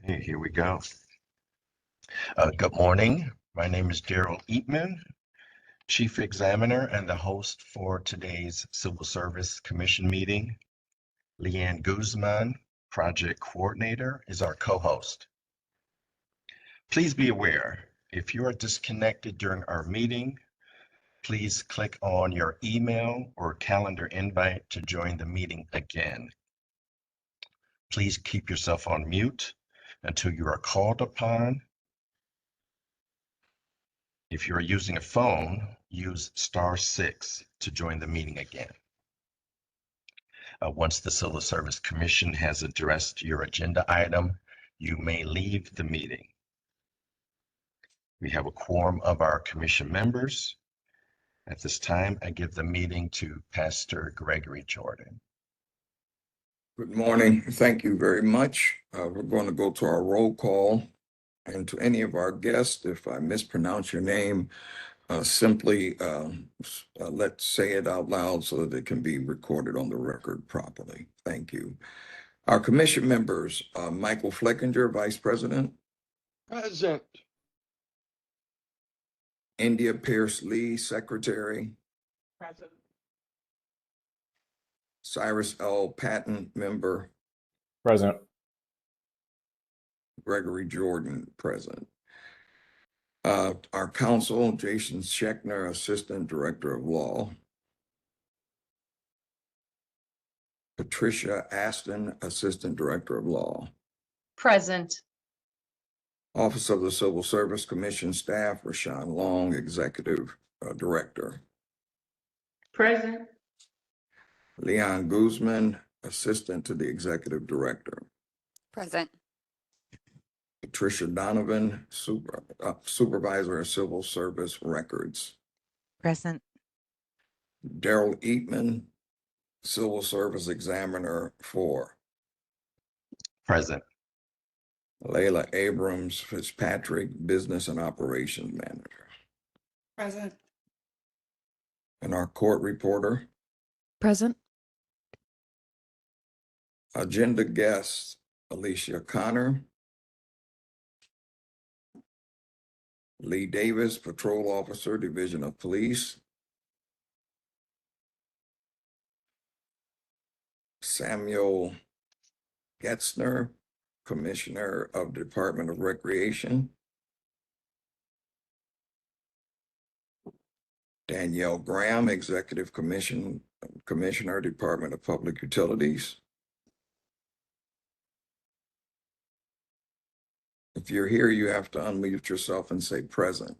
Hey, here we go. Good morning. My name is Daryl Eatman, Chief Examiner and the host for today's Civil Service Commission meeting. Leanne Guzman, Project Coordinator, is our co-host. Please be aware, if you are disconnected during our meeting, please click on your email or calendar invite to join the meeting again. Please keep yourself on mute until you are called upon. If you're using a phone, use *6 to join the meeting again. Once the Civil Service Commission has addressed your agenda item, you may leave the meeting. We have a quorum of our commission members. At this time, I give the meeting to Pastor Gregory Jordan. Good morning. Thank you very much. We're going to go to our roll call. And to any of our guests, if I mispronounce your name, simply let's say it out loud so that it can be recorded on the record properly. Thank you. Our commission members, Michael Fleckinger, Vice President. Present. India Pierce Lee, Secretary. Present. Cyrus L. Patton, Member. Present. Gregory Jordan, present. Our counsel, Jason Schechner, Assistant Director of Law. Patricia Aston, Assistant Director of Law. Present. Office of the Civil Service Commission Staff, Rashawn Long, Executive Director. Present. Leanne Guzman, Assistant to the Executive Director. Present. Patricia Donovan, Supervisor of Civil Service Records. Present. Daryl Eatman, Civil Service Examiner 4. Present. Layla Abrams Fitzpatrick, Business and Operations Manager. Present. And our court reporter. Present. Agenda guests, Alicia Connor. Lee Davis, Patrol Officer, Division of Police. Samuel Getzner, Commissioner of the Department of Recreation. Danielle Graham, Executive Commissioner, Department of Public Utilities. If you're here, you have to unmute yourself and say present.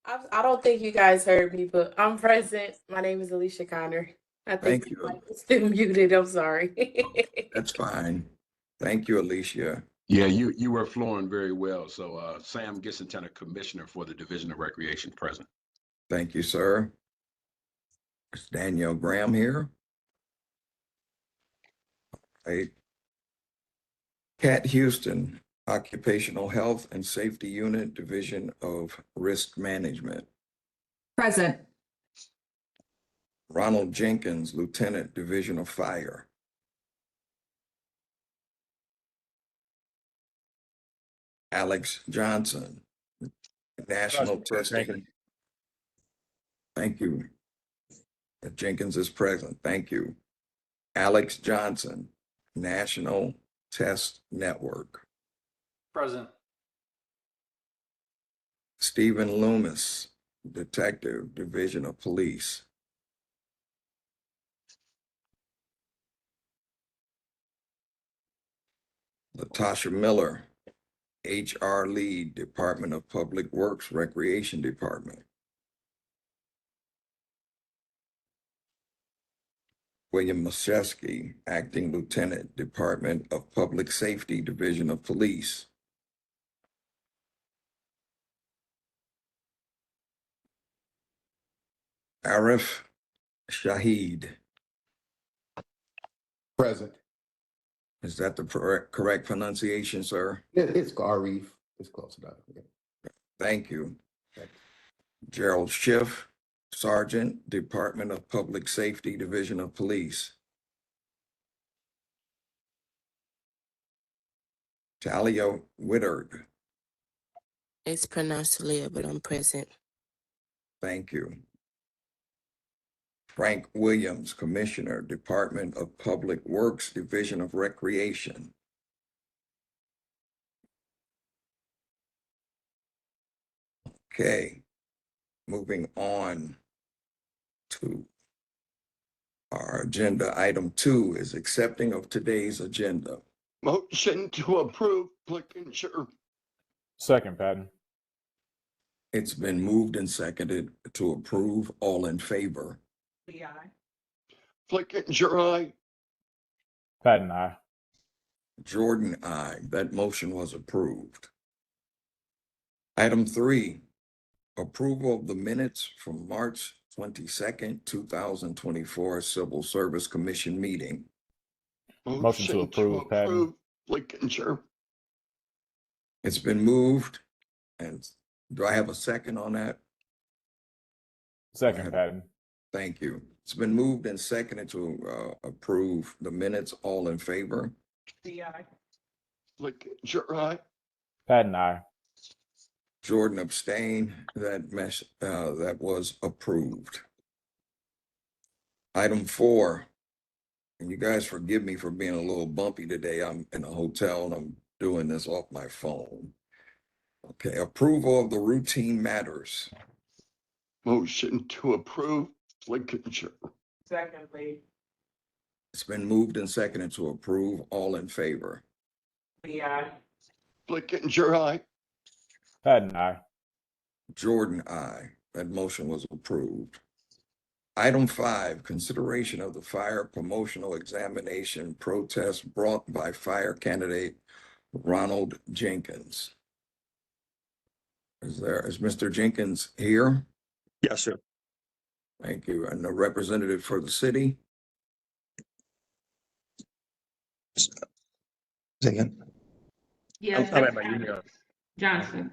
I don't think you guys heard me, but I'm present. My name is Alicia Connor. I think Thank you. my mic is still muted. I'm sorry. That's fine. Thank you, Alicia. Yeah, you were flowing very well. So Sam Gissentenner, Commissioner for the Division of Recreation, present. Thank you, sir. Is Danielle Graham here? Hey. Kat Houston, Occupational Health and Safety Unit, Division of Risk Management. Present. Ronald Jenkins, Lieutenant, Division of Fire. Alex Johnson, National Testing. Thank you. Jenkins is present. Thank you. Alex Johnson, National Test Network. Present. Stephen Loomis, Detective, Division of Police. Latasha Miller, HR Lead, Department of Public Works, Recreation Department. William Maszewski, Acting Lieutenant, Department of Public Safety, Division of Police. Arif Shahid. Present. Is that the correct pronunciation, sir? It's Arif. It's close enough. Yeah. Thank you. Gerald Schiff, Sergeant, Department of Public Safety, Division of Police. Talia Whitard. It's pronounced Leah, but I'm present. Thank you. Frank Williams, Commissioner, Department of Public Works, Division of Recreation. Okay, moving on to our agenda. Item 2 is accepting of today's agenda. Motion to approve, Flickinger. Second, Patton. It's been moved and seconded to approve. All in favor? Flickinger, aye. Patton, aye. Jordan, aye. That motion was approved. Item 3, approval of the minutes from March 22nd, 2024 Civil Service Commission meeting. Motion to approve, Patton. Flickinger. It's been moved. And do I have a second on that? Second, Patton. Thank you. It's been moved and seconded to approve the minutes. All in favor? Flickinger, aye. Patton, aye. Jordan abstain. That was approved. Item 4, and you guys forgive me for being a little bumpy today. I'm in a hotel and I'm doing this off my phone. Okay, approval of the routine matters. Motion to approve, Flickinger. Secondly. It's been moved and seconded to approve. All in favor? Flickinger, aye. Patton, aye. Jordan, aye. That motion was approved. Item 5, consideration of the fire promotional examination protest brought by fire candidate Ronald Jenkins. Is Mr. Jenkins here? Yes, sir. Thank you. And the representative for the city? Say again. Yes. I'm at my email. Johnson.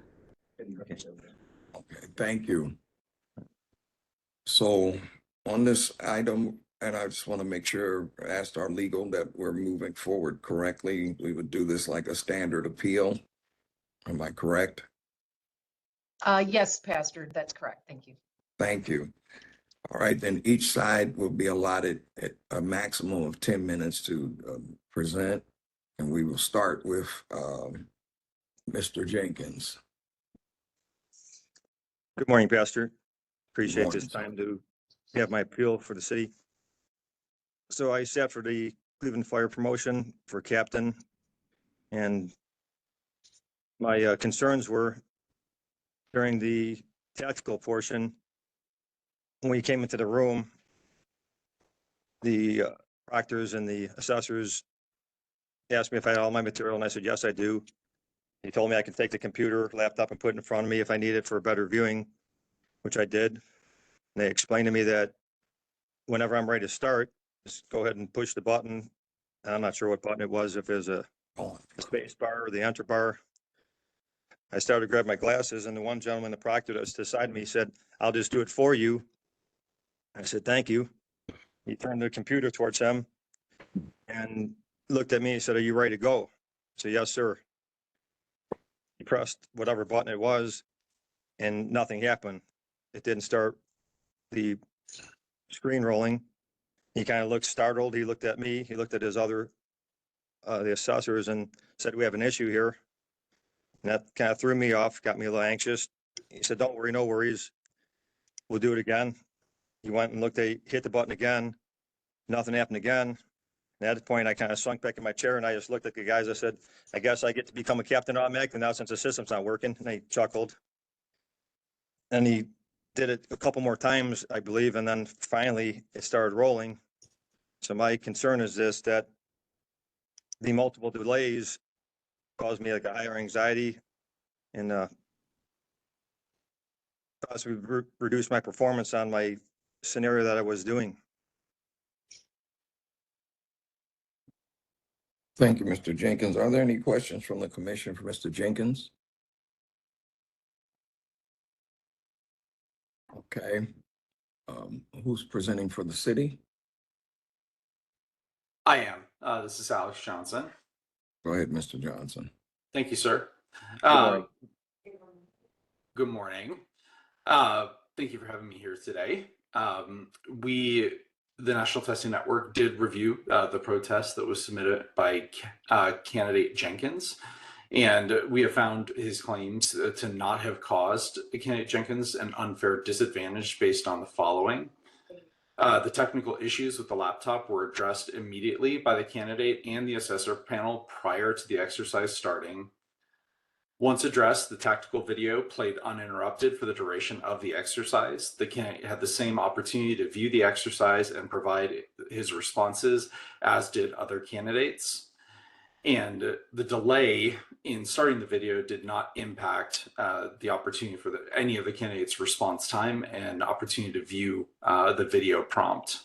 Okay, thank you. So on this item, and I just want to make sure, ask our legal that we're moving forward correctly. We would do this like a standard appeal. Am I correct? Yes, Pastor, that's correct. Thank you. Thank you. All right, then each side will be allotted a maximum of 10 minutes to present. And we will start with Mr. Jenkins. Good morning, Pastor. Appreciate morning, this time to have my appeal for the city. So I sat for the Cleveland Fire promotion for captain, and my concerns were during the tactical portion. When we came into the room, the proctors and the assessors asked me if I had all my material, and I said, yes, I do. He told me I could take the computer, laptop, and put it in front of me if I need it for better viewing, which I did. And they explained to me that whenever I'm ready to start, just go ahead and push the button. And I'm not sure what button it was, if it was a space bar or the enter bar. I started to grab my glasses, and the one gentleman, the proctor that was beside me, said, I'll just do it for you. I said, thank you. He turned the computer towards him and looked at me and said, are you ready to go? I said, yes, sir. He pressed whatever button it was, and nothing happened. It didn't start the screen rolling. He kind of looked startled. He looked at me. He looked at his other, the assessors, and said, we have an issue here. And that kind of threw me off, got me a little anxious. He said, don't worry, no worries. We'll do it again. He went and looked, hit the button again. Nothing happened again. And at that point, I kind of sunk back in my chair, and I just looked at the guys. I said, I guess I get to become a captain automatically now since the system's not working. And they chuckled. And he did it a couple more times, I believe. And then finally it started rolling. So my concern is this, that the multiple delays caused me like a higher anxiety and caused me to reduce my performance on my scenario that I was doing. Thank you, Mr. Jenkins. Are there any questions from the commission for Mr. Jenkins? Okay. Who's presenting for the city? I am. This is Alex Johnson. Go ahead, Mr. Johnson. Thank you, sir. morning. Good morning. Thank you for having me here today. The National Testing Network, did review the protest that was submitted by candidate Jenkins, and we have found his claims to not have caused candidate Jenkins an unfair disadvantage based on the following. The technical issues with the laptop were addressed immediately by the candidate and the assessor panel prior to the exercise starting. Once addressed, the tactical video played uninterrupted for the duration of the exercise. The candidate had the same opportunity to view the exercise and provide his responses as did other candidates. And the delay in starting the video did not impact the opportunity for any of the candidates' response time and opportunity to view the video prompt.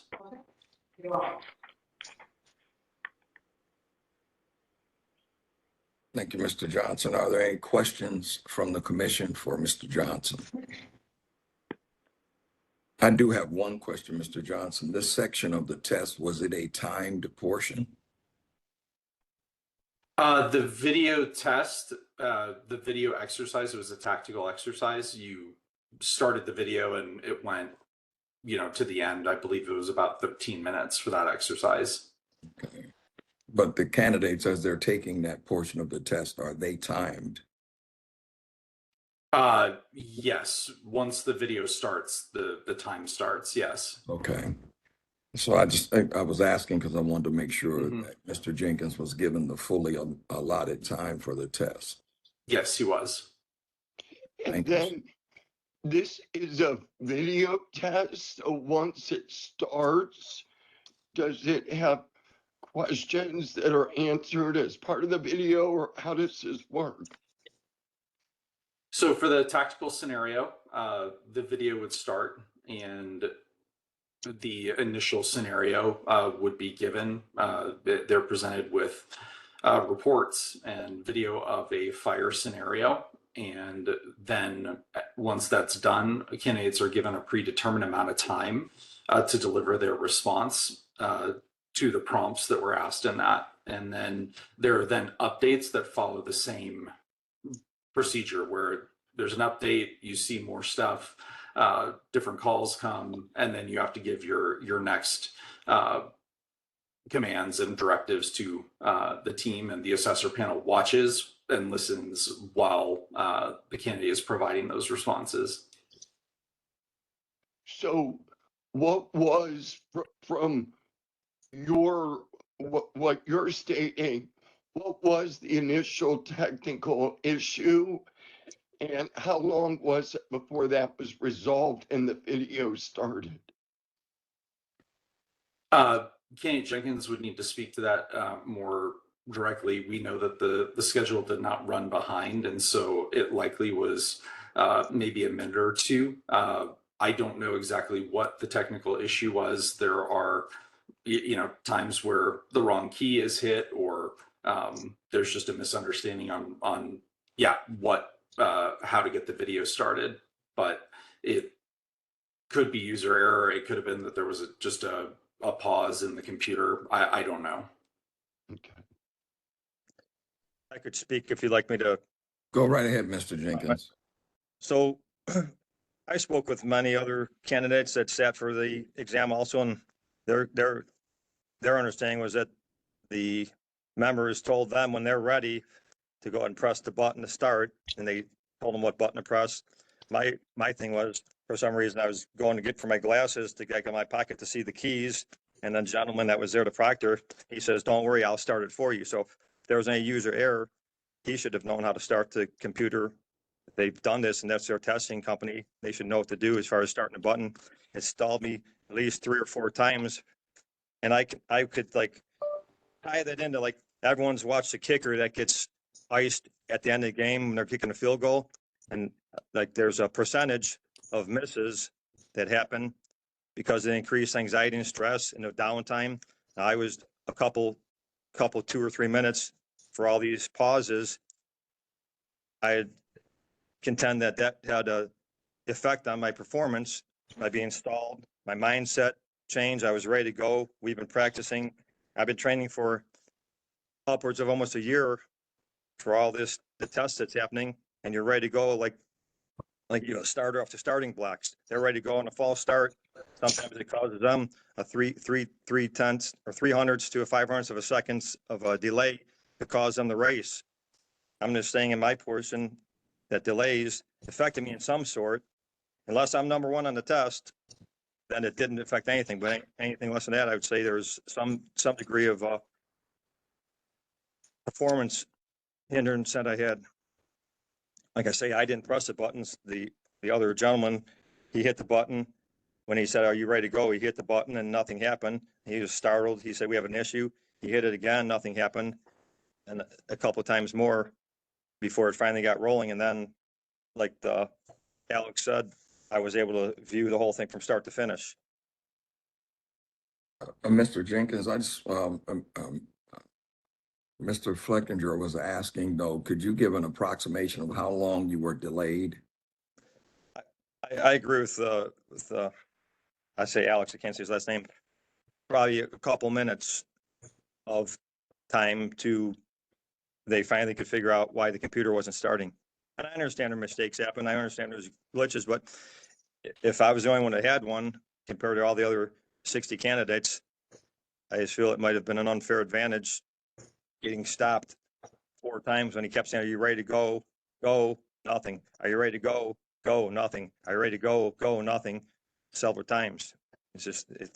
Thank you, Mr. Johnson. Are there any questions from the commission for Mr. Johnson? I do have one question, Mr. Johnson. This section of the test, was it a timed portion? The video test, the video exercise, it was a tactical exercise. You started the video and it went, to the end. I believe it was about 13 minutes for that exercise. Okay. But the candidates, as they're taking that portion of the test, are they timed? Yes. Once the video starts, the time starts. Yes. Okay. So I was asking because I wanted to make sure that Mr. Jenkins was given the fully allotted time for the test. Yes, he was. And Thank you. then this is a video test. So once it starts, does it have questions that are answered as part of the video, or how does this work? So for the tactical scenario, the video would start and the initial scenario would be given. They're presented with reports and video of a fire scenario. And then once that's done, candidates are given a predetermined amount of time to deliver their response to the prompts that were asked in that. And then there are then updates that follow the same procedure where there's an update, you see more stuff, different calls come, and then you have to give your next commands and directives to the team, and the assessor panel watches and listens while the candidate is providing those responses. So what was from what you're stating, what was the initial technical issue, and how long was it before that was resolved and the video started? Candidate Jenkins would need to speak to that more directly. We know that the schedule did not run behind, and so it likely was maybe a minute or two. I don't know exactly what the technical issue was. There are times where the wrong key is hit, or there's just a misunderstanding on how to get the video started. But it could be user error. It could have been that there was just a pause in the computer. I don't know. Okay. I could speak if you'd like me to. Go right ahead, Mr. Jenkins. So I spoke with many other candidates that sat for the exam also, and their understanding was that the members told them when they're ready to go ahead and press the button to start, and they told them what button to press. My thing was, for some reason, I was going to get for my glasses to get in my pocket to see the keys, and then the gentleman that was there to proctor, he says, "Don't worry, I'll start it for you." So if there was any user error, he should have known how to start the computer. If they've done this and that's their testing company, they should know what to do as far as starting the button. It stalled me at least 3 or 4 times. And I could like tie that into, like, everyone's watched the kicker that gets iced at the end of the game when they're kicking a field goal. And like, there's a percentage of misses that happen because of increased anxiety and stress and the downtime. I was a couple 2 or 3 minutes for all these pauses. I contend that had a effect on my performance by being stalled. My mindset changed. I was ready to go. We've been practicing. I've been training for upwards of almost a year for all the tests that's happening, and you're ready to go like starter off the starting blocks. They're ready to go on a false start. Sometimes it causes them a 3/10 or 300ths to a 500ths of a seconds of a delay to cause them the race. I'm just saying in my portion that delays affected me in some sort. Unless I'm number one on the test, then it didn't affect anything. But anything less than that, I would say there's some degree of performance hindrance that I had. Like I say, I didn't press the buttons. The other gentleman, he hit the button. When he said, "Are you ready to go?" He hit the button and nothing happened. He was startled. He said, "We have an issue." He hit it again, nothing happened. And a couple of times more before it finally got rolling. And then, like Alex said, I was able to view the whole thing from start to finish. Mr. Jenkins, Mr. Fleckinger was asking though, could you give an approximation of how long you were delayed? I agree with I say Alex, I can't say his last name. Probably a couple minutes of time to they finally could figure out why the computer wasn't starting. And I understand their mistakes happen. I understand there's glitches, but if I was the only one that had one compared to all the other 60 candidates, I just feel it might have been an unfair advantage getting stopped 4 times when he kept saying, "Are you ready to go? Go, nothing. Are you ready to go? Go, nothing. Are you ready to go? Go, nothing." Several times. It's just, it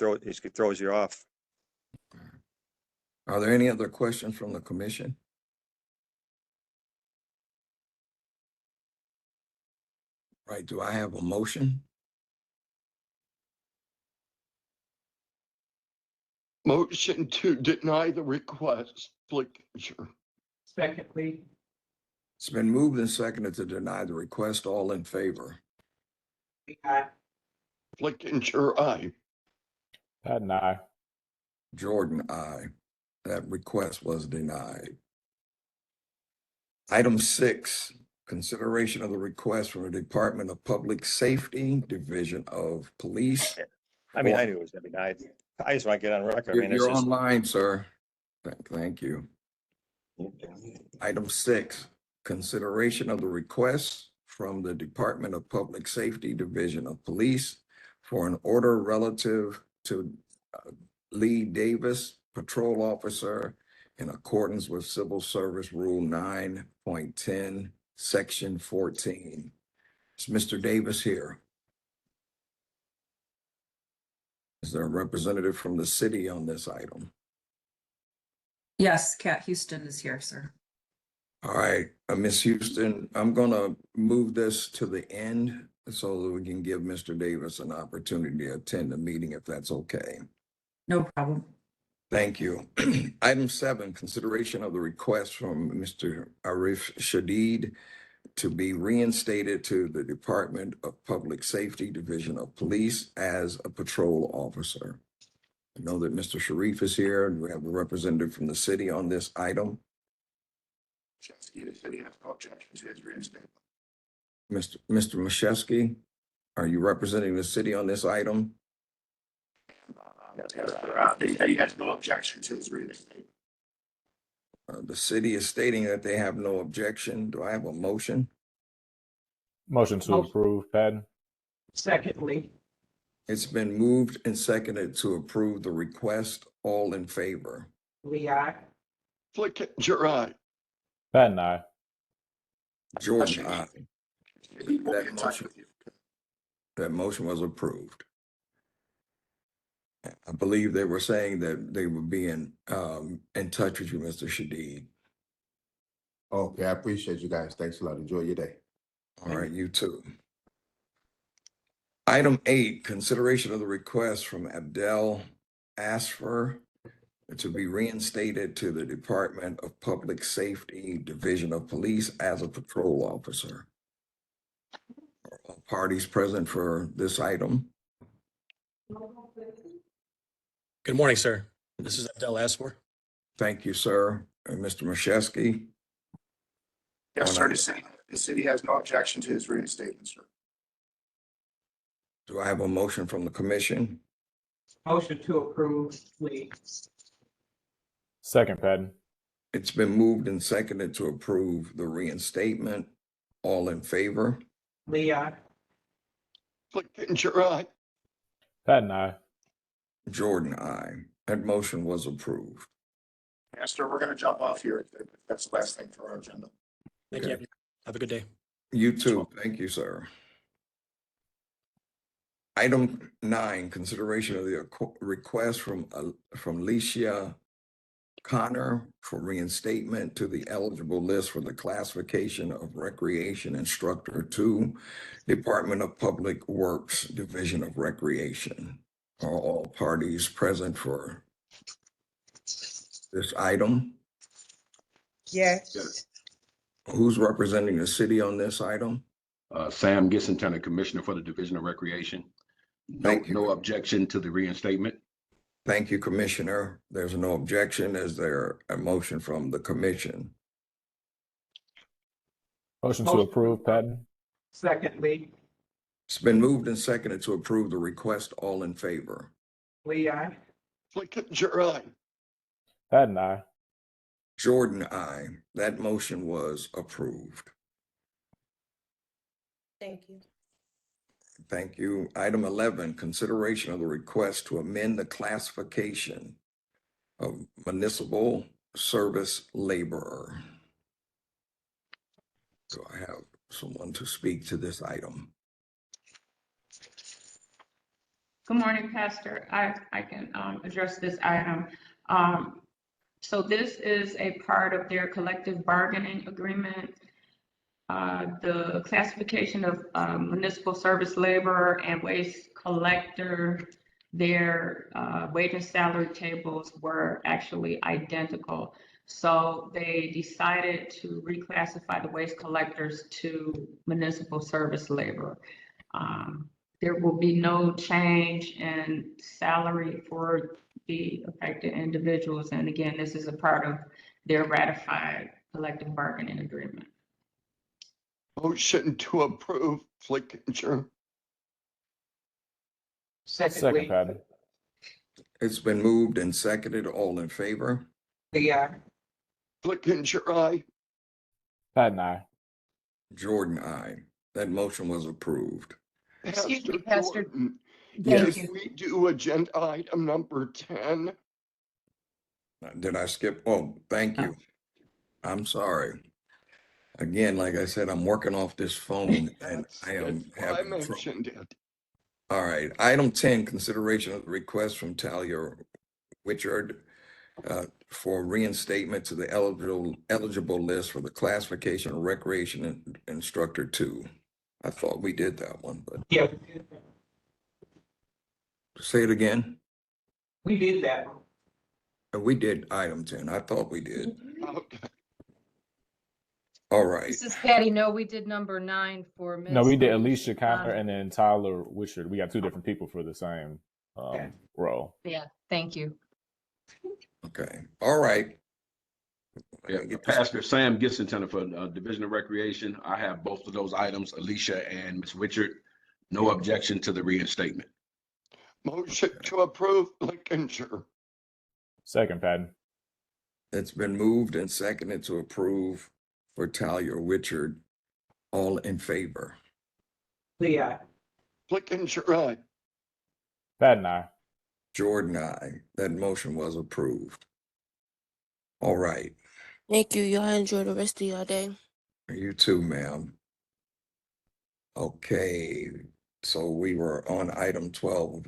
throws you off. Are there any other questions from the commission? Right, do I have a motion? Motion to deny the request, Flickinger. Secondly. It's been moved and seconded to deny the request. All in favor? Flickinger, aye. Patton, aye. Jordan, aye. That request was denied. Item 6, consideration of the request from the Department of Public Safety, Division of Police. I mean, I knew it was gonna be denied. I just want to get on record. I mean, it's You're just, online, sir. Thank you. Item 6, consideration of the request from the Department of Public Safety, Division of Police for an order relative to Lee Davis, patrol officer, in accordance with Civil Service Rule 9.10, Section 14. Is Mr. Davis here? Is there a representative from the city on this item? Yes, Kat Houston is here, sir. All right, Ms. Houston, I'm gonna move this to the end so that we can give Mr. Davis an opportunity to attend the meeting if that's okay. No problem. Thank you. Item 7, consideration of the request from Mr. Arif Shadid to be reinstated to the Department of Public Safety, Division of Police as a patrol officer. I know that Mr. Sharif is here and we have a representative from the city on this item. Mr. Mashesky, are you representing the city on this item? He has no objection to his reinstatement. The city is stating that they have no objection. Do I have a motion? Motion to approve, Patton. Secondly. It's been moved and seconded to approve the request. All in favor? Lee, aye. Flickinger, aye. Patton, aye. Jordan, aye. That motion was approved. I believe they were saying that they would be in touch with you, Mr. Shadid. Okay, I appreciate you guys. Thanks a lot. Enjoy your day. All right, you too. Item 8, consideration of the request from Abdel Asfer to be reinstated to the Department of Public Safety, Division of Police as a patrol officer. Are all parties present for this item? Good morning, sir. This is Abdel Asfor. Thank you, sir. And Mr. Mashesky? Yes, sir. The city has no objection to his reinstatement, sir. Do I have a motion from the commission? Motion to approve, Lee. Second, Patton. It's been moved and seconded to approve the reinstatement. All in favor? Lee, aye. Flickinger, aye. Patton, aye. Jordan, aye. That motion was approved. Pastor, we're gonna jump off here. That's the last thing for our agenda. Thank you. Have a good day. You too. Thank you, sir. Item 9, consideration of the request from Alicia Connor for reinstatement to the eligible list for the classification of recreation instructor 2, Department of Public Works, Division of Recreation. Are all parties present for this item? Yes. Who's representing the city on this item? Sam Gibson, Tenant Commissioner for the Division of Recreation. Thank you. No objection to the reinstatement. Thank you, Commissioner. There's no objection. Is there a motion from the commission? Motion to approve, Patton. Second, Lee. It's been moved and seconded to approve the request. All in favor? Lee, aye. Flickinger, aye. Patton, aye. Jordan, aye. That motion was approved. Thank you. Thank you. Item 11, consideration of the request to amend the classification of municipal service laborer. Do I have someone to speak to this item? Good morning, Pastor. I can address this item. So this is a part of their collective bargaining agreement. The classification of municipal service laborer and waste collector, their wage and salary tables were actually identical. So they decided to reclassify the waste collectors to municipal service laborer. There will be no change in salary for the affected individuals. And again, this is a part of their ratified collective bargaining agreement. Motion to approve, Flickinger. Second, Patton. It's been moved and seconded. All in favor? Lee, aye. Flickinger, aye. Patton, aye. Jordan, aye. That motion was approved. Excuse me, Pastor. Jordan, Thank did you. we do agenda item number 10? Did I skip? Oh, thank you. I'm sorry. Again, like I said, I'm working off this phone and I am I having trouble. mentioned it. All right, item 10, consideration of the request from Talia Richard for reinstatement to the eligible list for the classification of recreation instructor 2. I thought we did that one, but Yeah, say it again. we did that. We did item 10. I thought we did. Okay. All right. This is Patty. No, we did number 9 for Ms. No, we did Alicia Connor and then Tyler Wishart. We got 2 different people for the same role. Yeah, thank you. Okay. All right. Yeah, Pastor Sam Gibson, Tenant for Division of Recreation. I have both of those items, Alicia and Ms. Richard. No objection to the reinstatement. Motion to approve, Flickinger. Second, Patton. It's been moved and seconded to approve for Talia Richard. All in favor? Lee, aye. Flickinger, aye. Patton, aye. Jordan, aye. That motion was approved. All right. Thank you. Y'all enjoy the rest of your day. You too, ma'am. Okay, so we were on item 12.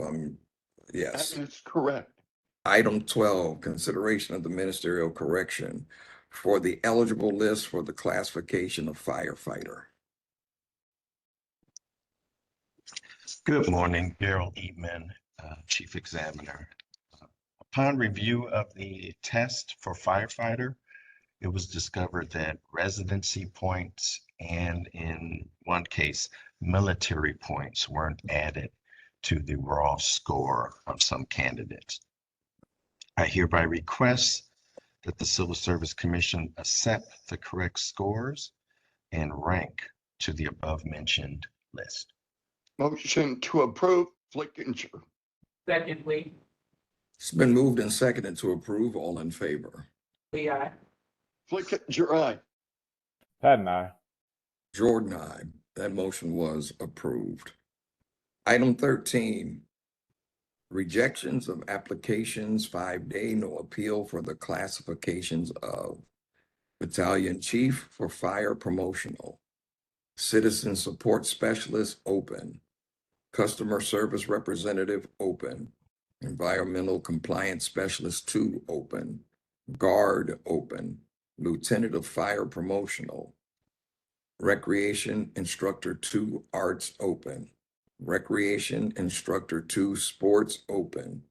Yes. That is correct. Item 12, consideration of the ministerial correction for the eligible list for the classification of firefighter. Good morning, Daryl Eatman, Chief Examiner. Upon review of the test for firefighter, it was discovered that residency points and in one case, military points weren't added to the raw score of some candidates. I hereby request that the Civil Service Commission accept the correct scores and rank to the above mentioned list. Motion to approve, Flickinger. Second, Lee. It's been moved and seconded to approve. All in favor? Lee, aye. Flickinger, aye. Patton, aye. Jordan, aye. That motion was approved. Item 13, rejections of applications, 5-day, no appeal for the classifications of Battalion Chief for Fire Promotional, Citizen Support Specialist, open. Customer Service Representative, open. Environmental Compliance Specialist 2, open. Guard, open. Lieutenant of Fire Promotional. Recreation Instructor 2, Arts, open. Recreation Instructor 2, Sports, open.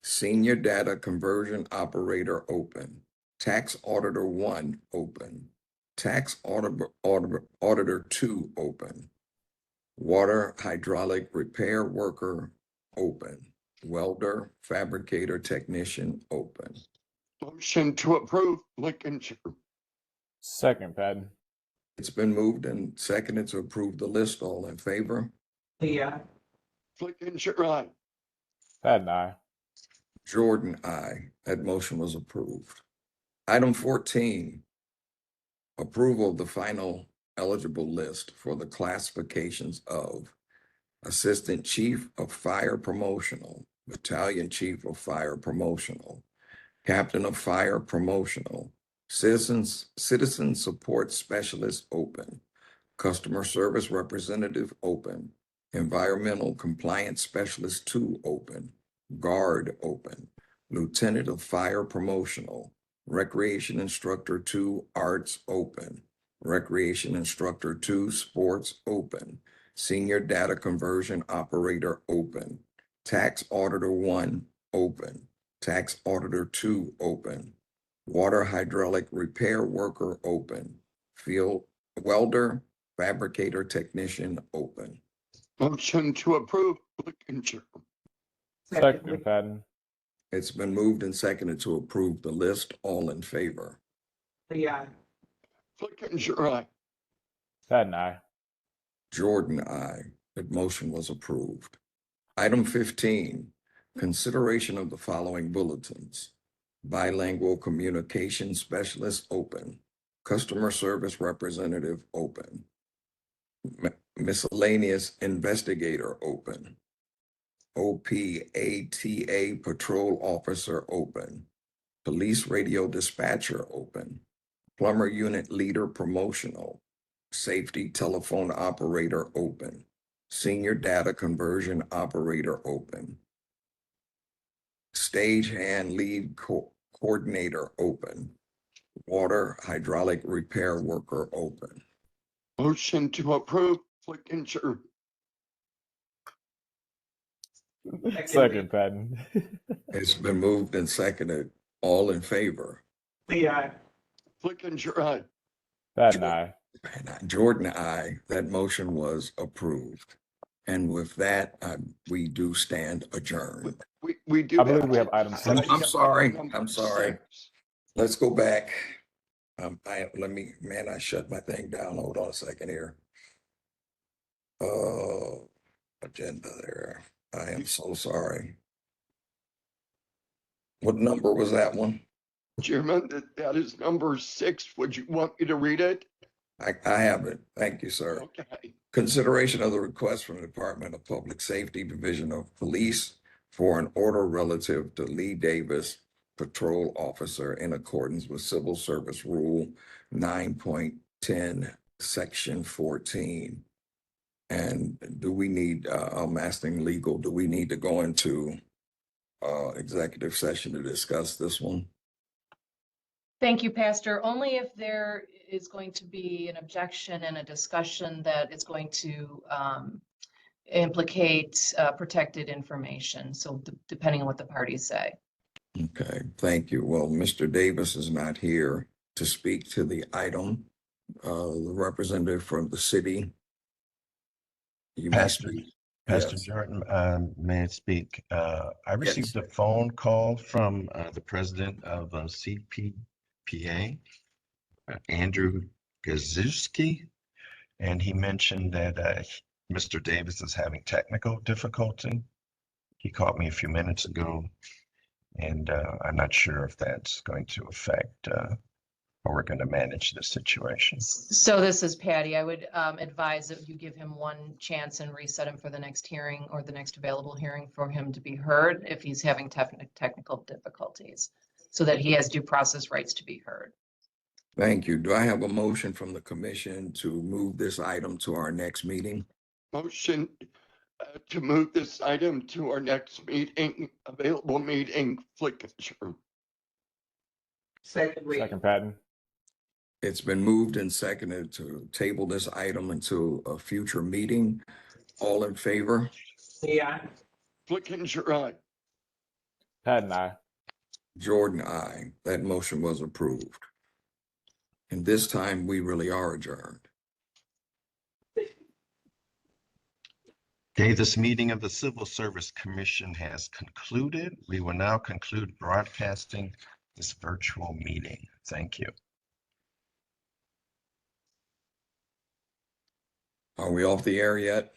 Senior Data Conversion Operator, open. Tax Auditor 1, open. Tax Auditor 2, open. Water Hydraulic Repair Worker, open. Welder, Fabricator Technician, open. Motion to approve, Flickinger. Second, Patton. It's been moved and seconded to approve the list. All in favor? Lee, aye. Flickinger, aye. Patton, aye. Jordan, aye. That motion was approved. Item 14, approval of the final eligible list for the classifications of Assistant Chief of Fire Promotional, Battalion Chief of Fire Promotional, Captain of Fire Promotional, Citizen Support Specialist, open. Customer Service Representative, open. Environmental Compliance Specialist 2, open. Guard, open. Lieutenant of Fire Promotional, Recreation Instructor 2, Arts, open. Recreation Instructor 2, Sports, open. Senior Data Conversion Operator, open. Tax Auditor 1, open. Tax Auditor 2, open. Water Hydraulic Repair Worker, open. Field Welder, Fabricator Technician, open. Motion to approve, Flickinger. Second, Patton. It's been moved and seconded to approve the list. All in favor? Lee, aye. Flickinger, aye. Patton, aye. Jordan, aye. That motion was approved. Item 15, consideration of the following bulletins. Bilingual Communication Specialist, open. Customer Service Representative, open. Miscellaneous Investigator, open. OPATA Patrol Officer, open. Police Radio Dispatcher, open. Plumber Unit Leader Promotional. Safety Telephone Operator, open. Senior Data Conversion Operator, open. Stagehand Lead Coordinator, open. Water Hydraulic Repair Worker, open. Motion to approve, Flickinger. Second, Patton. It's been moved and seconded. All in favor? Lee, aye. Flickinger, aye. Patton, aye. Jordan, aye. That motion was approved. And with that, we do stand adjourned. We do. I believe we have item six. I'm sorry. Number I'm sorry. 6. Let's go back. I shut my thing down. Hold on a second here. Agenda there. I am so sorry. What number was that one? Chairman, that is number 6. Would you want me to read it? I have it. Thank you, sir. Okay. Consideration of the request from the Department of Public Safety, Division of Police for an order relative to Lee Davis, Patrol Officer, in accordance with Civil Service Rule 9.10, Section 14. And do we need, I'm asking legal, do we need to go into executive session to discuss this one? Thank you, Pastor. Only if there is going to be an objection and a discussion that is going to implicate protected information. So depending on what the parties say. Okay, thank you. Well, Mr. Davis is not here to speak to the item. The representative from the city. You may Pastor, speak. Pastor Yes. Jordan, may I speak? I received a phone call from the president of CPPA, Andrew Gazuski, and he mentioned that Mr. Davis is having technical difficulty. He called me a few minutes ago, and I'm not sure if that's going to affect we're going to manage the situation. So this is Patty. I would advise that you give him one chance and reset him for the next hearing or the next available hearing for him to be heard if he's having technical difficulties, so that he has due process rights to be heard. Thank you. Do I have a motion from the commission to move this item to our next meeting? Motion to move this item to our next meeting, available meeting, Flickinger. Second Patton. It's been moved and seconded to table this item until a future meeting. All in favor? Lee, aye. Flickinger, aye. Patton, aye. Jordan, aye. That motion was approved. And this time we really are adjourned. Okay, this meeting of the Civil Service Commission has concluded. We will now conclude broadcasting this virtual meeting. Thank you. Are we off the air yet?